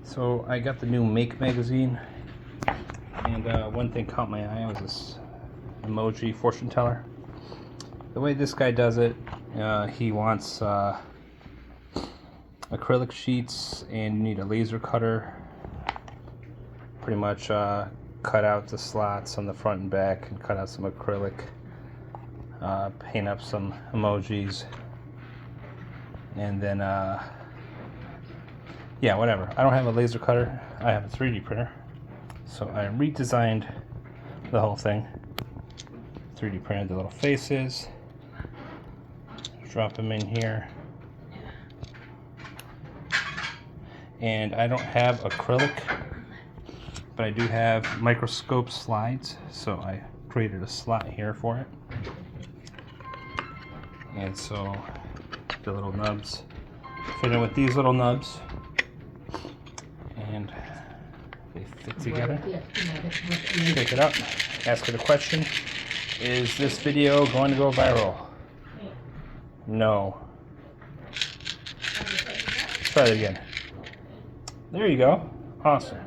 So I got the new Make magazine, and one thing caught my eye was this emoji fortune teller. The way this guy does it, he wants acrylic sheets, and you need a laser cutter. Pretty much cut out the slots on the front and back and cut out some acrylic, paint up some emojis, and then yeah, whatever. I don't have a laser cutter, I have a 3D printer, so I redesigned the whole thing. 3D printed the little faces, drop them in here, and I don't have acrylic, but I do have microscope slides, so I created a slot here for it. And so the little nubs fit in with these little nubs, and they fit together. Pick it up, ask it a question. Is this video going to go viral? No. Try it again. There you go. Awesome.